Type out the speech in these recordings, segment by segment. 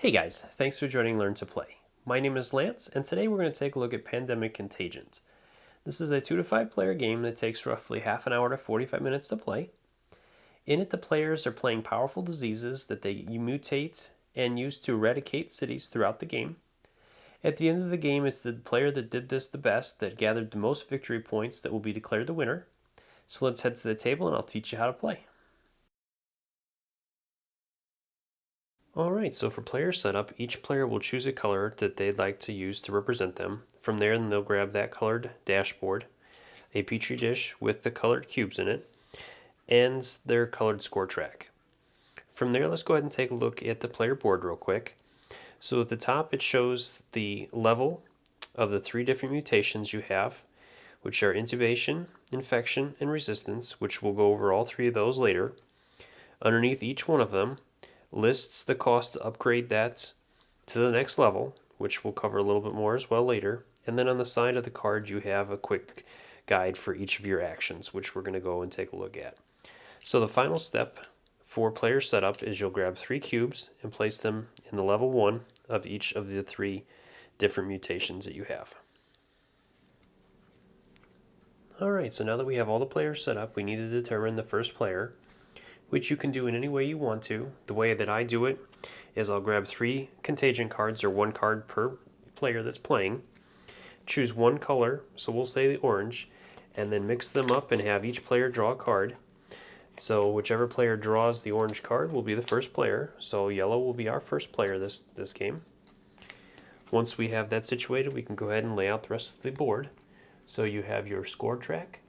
Hey guys, thanks for joining Learn to Play. My name is Lance, and today we're going to take a look at Pandemic Contagion. This is a 2 to 5 player game that takes roughly half an hour to 45 minutes to play. In it, the players are playing powerful diseases that they mutate and use to eradicate cities throughout the game. At the end of the game, it's the player that did this the best that gathered the most victory points that will be declared the winner. So let's head to the table and I'll teach you how to play. Alright, so for player setup, each player will choose a color that they'd like to use to represent them. From there, then they'll grab that colored dashboard, a petri dish with the colored cubes in it, and their colored score track. From there, let's go ahead and take a look at the player board real quick. So at the top, it shows the level of the 3 different mutations you have, which are intubation, infection, and resistance, which we'll go over all 3 of those later. Underneath each one of them, lists the cost to upgrade that to the next level, which we'll cover a little bit more as well later. And then on the side of the card, you have a quick guide for each of your actions, which we're going to go and take a look at. So the final step for player setup is you'll grab 3 cubes and place them in the level 1 of each of the 3 different mutations that you have. Alright, so now that we have all the players set up, we need to determine the first player, which you can do in any way you want to. The way that I do it is I'll grab 3 Contagion cards, or 1 card per player that's playing, choose 1 color, so we'll say the orange, and then mix them up and have each player draw a card. So whichever player draws the orange card will be the first player, so yellow will be our first player this game. Once we have that situated, we can go ahead and lay out the rest of the board. So you have your score track,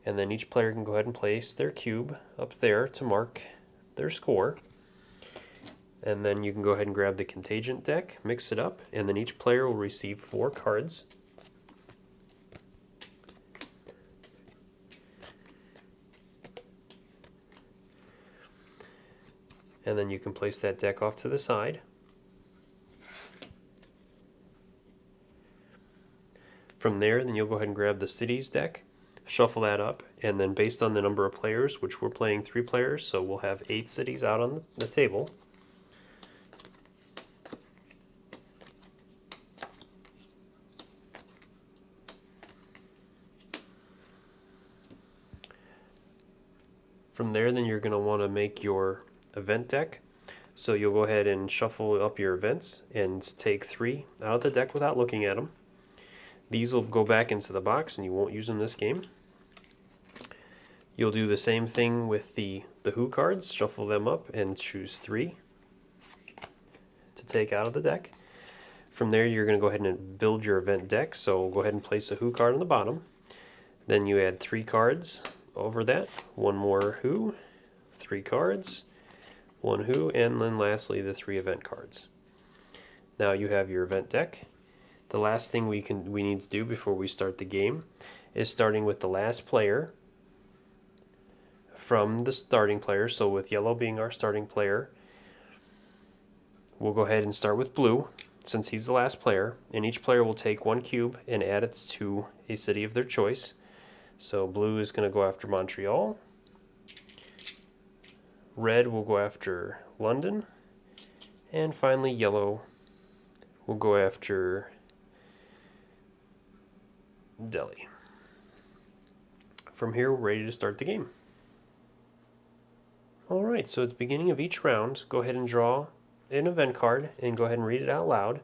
and then each player can go ahead and place their cube up there to mark their score. And then you can go ahead and grab the Contagion deck, mix it up, and then each player will receive 4 cards. And then you can place that deck off to the side. From there, then you'll go ahead and grab the cities deck, shuffle that up, and then based on the number of players, which we're playing 3 players, so we'll have 8 cities out on the table. From there, then you're going to want to make your event deck. So you'll go ahead and shuffle up your events and take 3 out of the deck without looking at them. These will go back into the box and you won't use them this game. You'll do the same thing with the Who cards, shuffle them up and choose 3 to take out of the deck. From there, you're going to go ahead and build your event deck, so go ahead and place a Who card on the bottom. Then you add 3 cards over that, 1 more Who, 3 cards, 1 Who, and then lastly the 3 event cards. Now you have your event deck. The last thing we need to do before we start the game is starting with the last player from the starting player. So with yellow being our starting player, we'll go ahead and start with blue since he's the last player, and each player will take 1 cube and add it to a city of their choice. So blue is going to go after Montreal, red will go after London, and finally yellow will go after Delhi. From here, we're ready to start the game. Alright, so at the beginning of each round, go ahead and draw an event card and go ahead and read it out loud.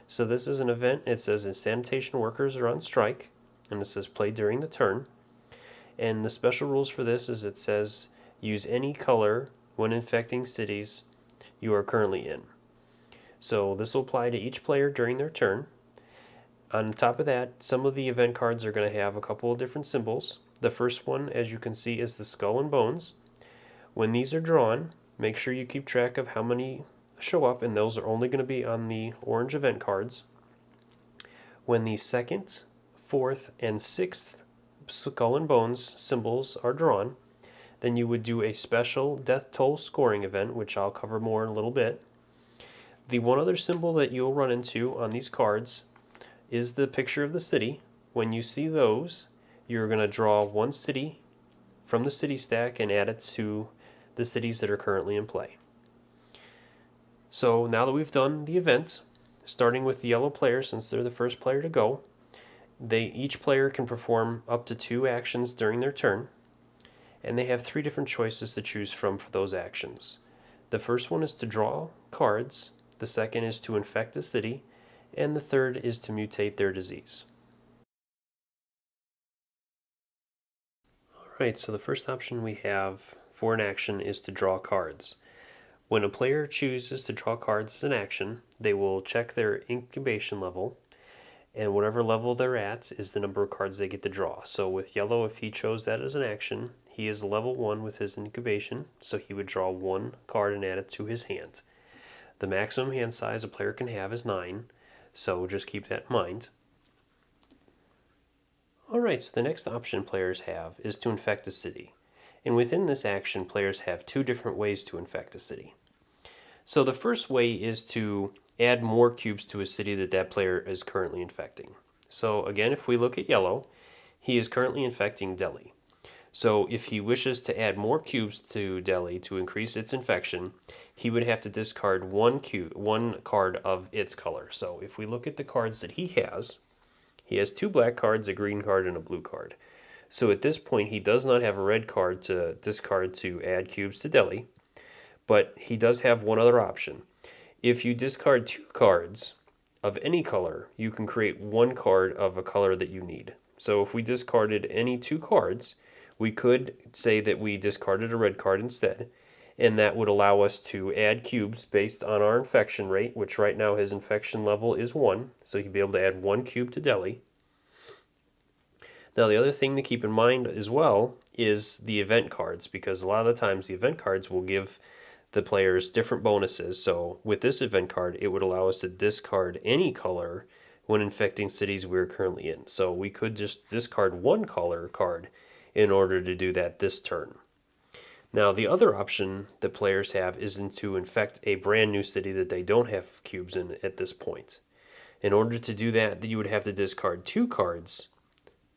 So this is an event. It says sanitation workers are on strike, and this says play during the turn. And the special rules for this is it says use any color when infecting cities you are currently in. So this will apply to each player during their turn. On top of that, some of the event cards are going to have a couple of different symbols. The first one, as you can see, is the skull and bones. When these are drawn, make sure you keep track of how many show up, and those are only going to be on the orange event cards. When the 2nd, 4th, and 6th skull and bones symbols are drawn, then you would do a special death toll scoring event, which I'll cover more in a little bit. The one other symbol that you'll run into on these cards is the picture of the city. When you see those, you're going to draw 1 city from the city stack and add it to the cities that are currently in play. So now that we've done the event, starting with the yellow player, since they're the first player to go, each player can perform up to 2 actions during their turn, and they have 3 different choices to choose from for those actions. The first one is to draw cards, the second is to infect a city, and the third is to mutate their disease. Alright, so the first option we have for an action is to draw cards. When a player chooses to draw cards as an action, they will check their incubation level, and whatever level they're at is the number of cards they get to draw. So with yellow, if he chose that as an action, he is level 1 with his incubation, so he would draw 1 card and add it to his hand. The maximum hand size a player can have is 9, so just keep that in mind. Alright, so the next option players have is to infect a city. And within this action, players have 2 different ways to infect a city. So the first way is to add more cubes to a city that player is currently infecting. So again, if we look at yellow, he is currently infecting Delhi. So if he wishes to add more cubes to Delhi to increase its infection, he would have to discard one card of its color. So if we look at the cards that he has 2 black cards, a green card, and a blue card. So at this point, he does not have a red card to discard to add cubes to Delhi, but he does have one other option. If you discard 2 cards of any color, you can create 1 card of a color that you need. So if we discarded any 2 cards, we could say that we discarded a red card instead, and that would allow us to add cubes based on our infection rate, which right now his infection level is 1, so he'd be able to add 1 cube to Delhi. Now the other thing to keep in mind as well is the event cards, because a lot of the times the event cards will give the players different bonuses. So with this event card, it would allow us to discard any color when infecting cities we're currently in. So we could just discard 1 color card in order to do that this turn. Now the other option that players have is to infect a brand new city that they don't have cubes in at this point. In order to do that, you would have to discard 2 cards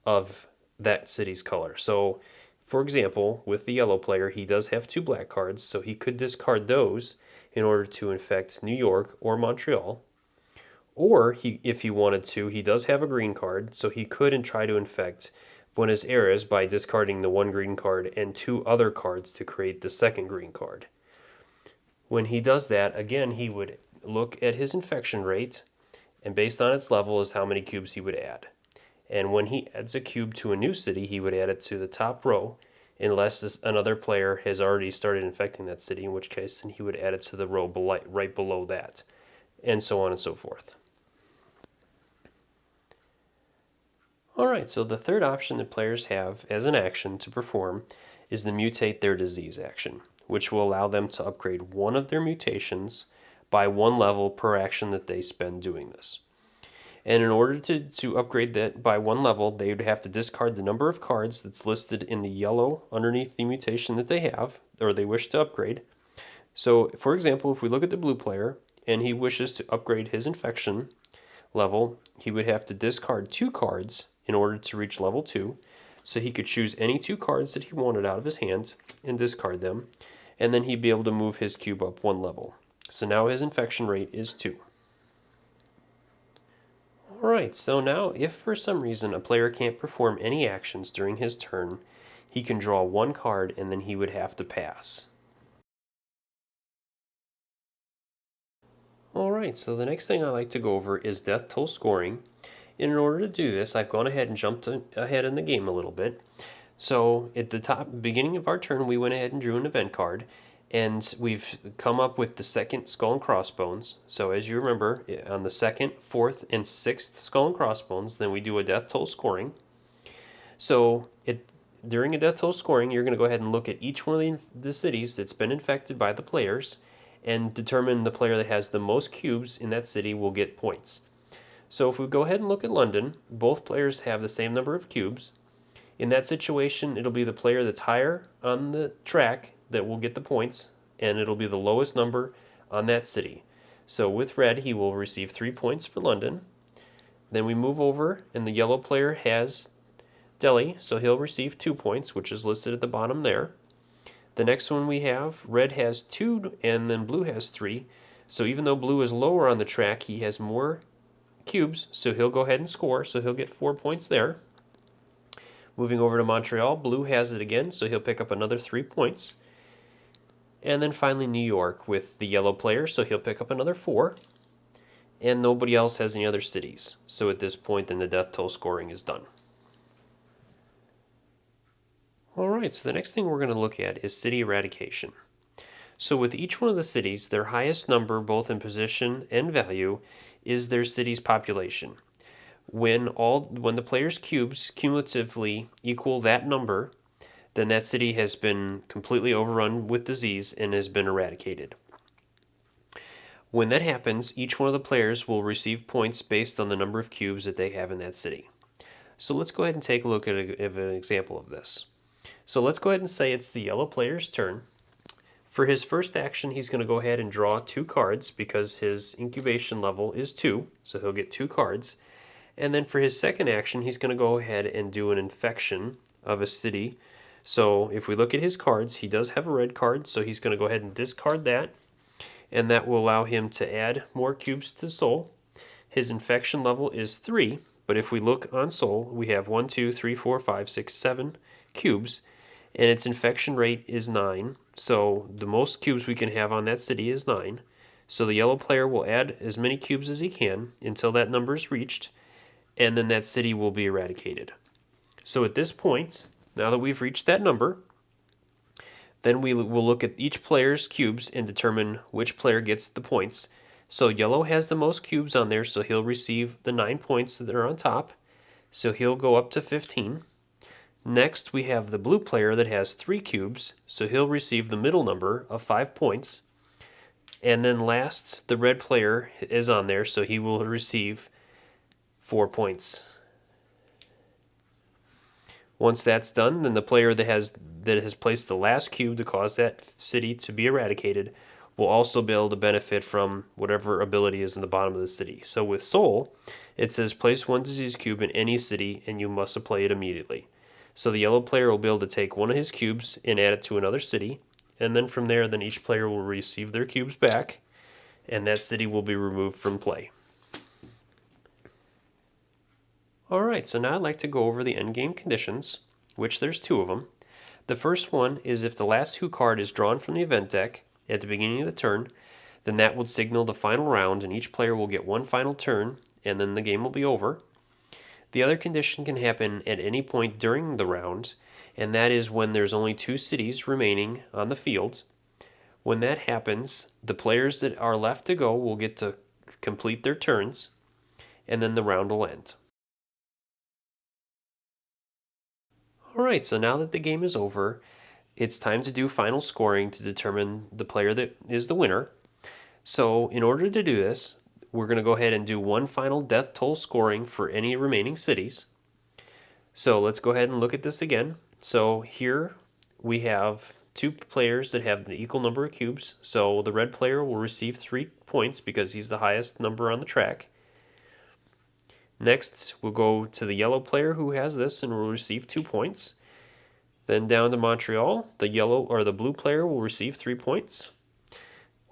of that city's color. So for example, with the yellow player, he does have 2 black cards, so he could discard those in order to infect New York or Montreal. Or, if he wanted to, he does have a green card, so he could try to infect Buenos Aires by discarding the 1 green card and 2 other cards to create the 2nd green card. When he does that, again, he would look at his infection rate, and based on its level is how many cubes he would add. And when he adds a cube to a new city, he would add it to the top row, unless another player has already started infecting that city, in which case then he would add it to the row right below that, and so on and so forth. Alright, so the third option that players have as an action to perform is the mutate their disease action, which will allow them to upgrade one of their mutations by 1 level per action that they spend doing this. And in order to upgrade that by 1 level, they would have to discard the number of cards that's listed in the yellow underneath the mutation that they have, or they wish to upgrade. So, for example, if we look at the blue player, and he wishes to upgrade his infection level, he would have to discard 2 cards in order to reach level 2. So he could choose any 2 cards that he wanted out of his hand and discard them, and then he'd be able to move his cube up 1 level. So now his infection rate is 2. Alright, so now if for some reason a player can't perform any actions during his turn, he can draw 1 card and then he would have to pass. Alright, so the next thing I like to go over is death toll scoring. And in order to do this, I've gone ahead and jumped ahead in the game a little bit. So at the beginning of our turn, we went ahead and drew an event card, and we've come up with the 2nd skull and crossbones. So as you remember, on the 2nd, 4th, and 6th skull and crossbones, then we do a death toll scoring. So during a death toll scoring, you're going to go ahead and look at each one of the cities that's been infected by the players and determine the player that has the most cubes in that city will get points. So if we go ahead and look at London, both players have the same number of cubes. In that situation, it'll be the player that's higher on the track that will get the points, and it'll be the lowest number on that city. So with red, he will receive 3 points for London. Then we move over, and the yellow player has Delhi, so he'll receive 2 points, which is listed at the bottom there. The next one we have, red has 2, and then blue has 3. So even though blue is lower on the track, he has more cubes, so he'll go ahead and score, so he'll get 4 points there. Moving over to Montreal, blue has it again, so he'll pick up another 3 points. And then finally New York with the yellow player, so he'll pick up another 4. And nobody else has any other cities. So at this point, then the death toll scoring is done. All right, so the next thing we're going to look at is city eradication. So with each one of the cities, their highest number, both in position and value, is their city's population. When the player's cubes cumulatively equal that number, then that city has been completely overrun with disease and has been eradicated. When that happens, each one of the players will receive points based on the number of cubes that they have in that city. So let's go ahead and take a look at an example of this. So let's go ahead and say it's the yellow player's turn. For his first action, he's going to go ahead and draw 2 cards because his incubation level is 2, so he'll get 2 cards. And then for his second action, he's going to go ahead and do an infection of a city. So if we look at his cards, he does have a red card, so he's going to go ahead and discard that. And that will allow him to add more cubes to Soul. His infection level is 3, but if we look on Soul, we have 1, 2, 3, 4, 5, 6, 7 cubes, and its infection rate is 9. So the most cubes we can have on that city is 9. So the yellow player will add as many cubes as he can until that number is reached, and then that city will be eradicated. So at this point, now that we've reached that number, then we will look at each player's cubes and determine which player gets the points. So yellow has the most cubes on there, so he'll receive the 9 points that are on top. So he'll go up to 15. Next, we have the blue player that has 3 cubes, so he'll receive the middle number of 5 points. And then last, the red player is on there, so he will receive 4 points. Once that's done, then the player that has placed the last cube to cause that city to be eradicated will also be able to benefit from whatever ability is in the bottom of the city. So with Soul, it says place 1 disease cube in any city and you must apply it immediately. So the yellow player will be able to take one of his cubes and add it to another city, and then from there, then each player will receive their cubes back, and that city will be removed from play. Alright, so now I'd like to go over the endgame conditions, which there's 2 of them. The first one is if the last Who card is drawn from the event deck at the beginning of the turn, then that would signal the final round, and each player will get 1 final turn, and then the game will be over. The other condition can happen at any point during the round, and that is when there's only 2 cities remaining on the field. When that happens, the players that are left to go will get to complete their turns, and then the round will end. Alright, so now that the game is over, it's time to do final scoring to determine the player that is the winner. So in order to do this, we're going to go ahead and do 1 final death toll scoring for any remaining cities. So let's go ahead and look at this again. So here we have 2 players that have the equal number of cubes. So the red player will receive 3 points because he's the highest number on the track. Next, we'll go to the yellow player who has this and will receive 2 points. Then down to Montreal, the blue player will receive 3 points.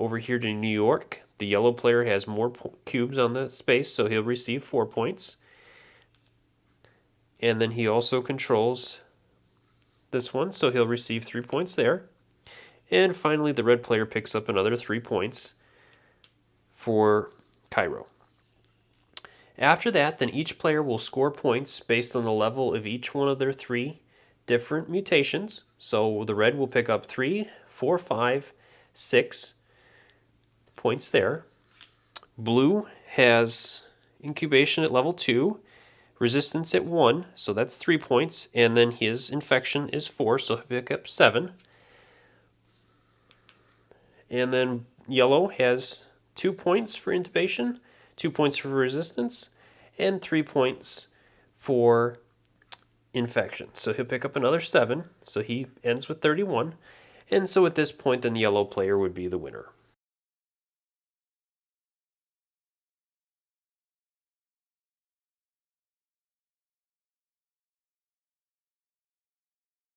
Over here to New York, the yellow player has more cubes on the space, so he'll receive 4 points. And then he also controls this one, so he'll receive 3 points there. And finally, the red player picks up another 3 points for Cairo. After that, then each player will score points based on the level of each one of their 3 different mutations. So the red will pick up 3, 4, 5, 6 points there. Blue has incubation at level 2, resistance at 1, so that's 3 points, and then his infection is 4, so he'll pick up 7. And then yellow has 2 points for intubation, 2 points for resistance, and 3 points for infection. So he'll pick up another 7, so he ends with 31. And so at this point, then the yellow player would be the winner.